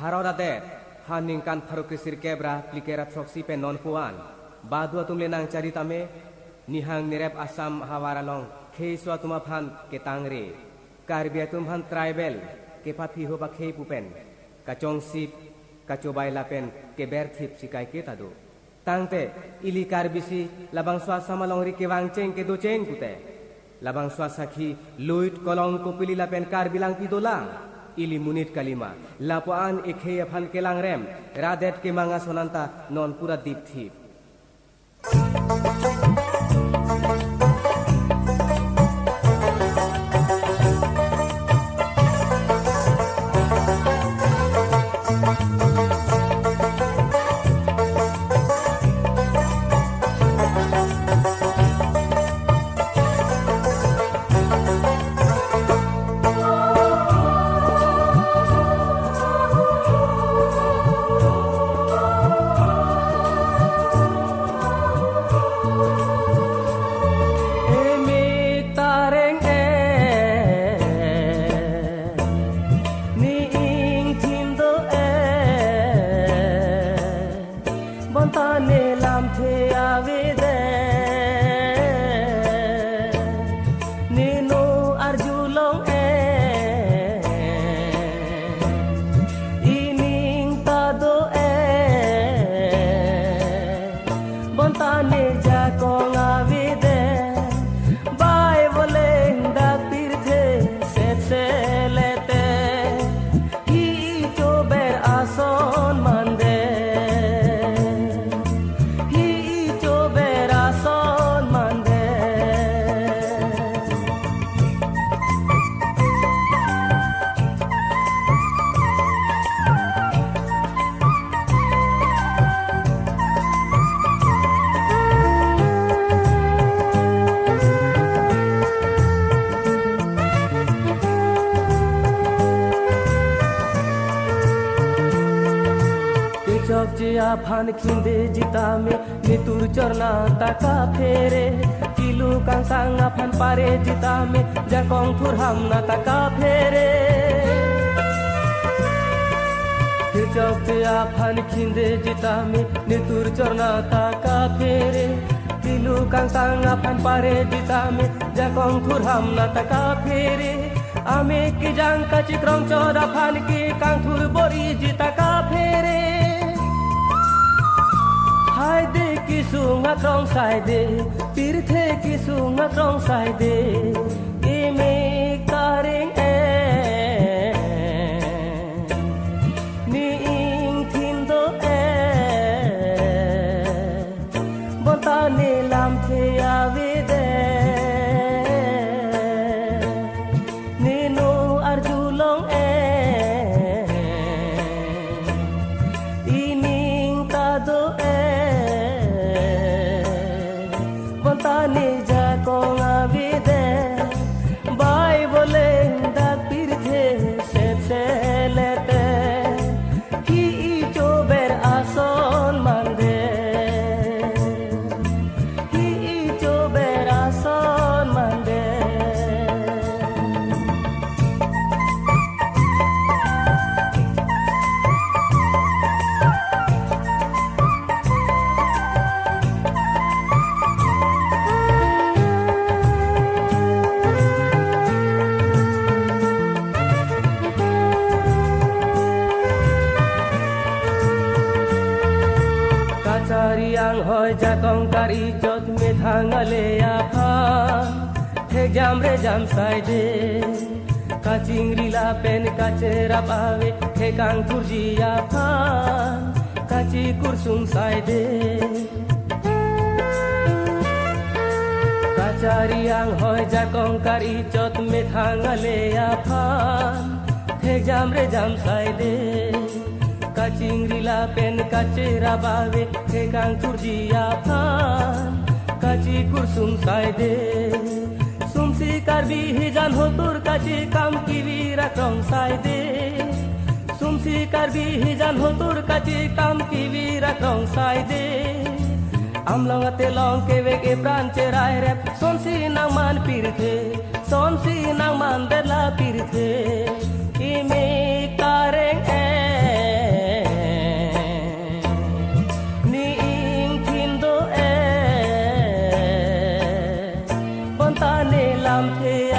Harodade, Haninkan Parukisir Kebra, Plikera Troxi Pen non Puan, Badua Tumlenang Charitame, Nihang Nirep Asam Hawaralong, Keiswa Tumapan, Ketangre, Karbiatumhan Tribal, Kepapi Hoba Kepupen, Kachong Sip, Kacobai Lapen, Kebertip Sikai Ketado. Tangte, ili karbisi, labang swasa malong rikewang ceng ke do ceng kute. Labang swasa ki, luit kolong kupili lapen karbilang pidolang. Ili munit kalima, lapuan ikhe aphan kelang rem, radet ke manga sonanta non pura dip thip. Phan khinde jita me nitur chorna taka phere kilu kang sang phan pare jita me jakong thurham na taka phere chok ya phan khinde jita me nitur chorna taka phere kilu kang sang phan pare jita me jakong thurham na taka phere ame ki jang ka chikrong chora phan ki kang thur bori jita ka phere Hai de kisunga trong sai de tirthe kisunga trong sai de ime kareng ni ing thindo bonta ne lam the ave de ni no arjulong ining ta do Tani jakong avide bai bole dak pirthe se lete ki chober ason mande ki chober ason mande Yang hoy jakong kari jot me thangale aphan he jam re jam sai de kachingri la pen kachera pawe he kang turji aphan kachi kursum sai de kachari yang hoy jakong kari jot me thangale aphan he jam re jam sai de Kachingri la pen kachera bawe he kang turji aphan kachi kursum sai de sumsi karbi hijan hotur kachi kam kiwira krong sai de sumsi karbi hijan hotur kachi kam kiwira krong sai de amlong ate long kewe ke pran cherai rep sonsi nang man pirthe sonsi nang man dela pirthe ime kareng ามเท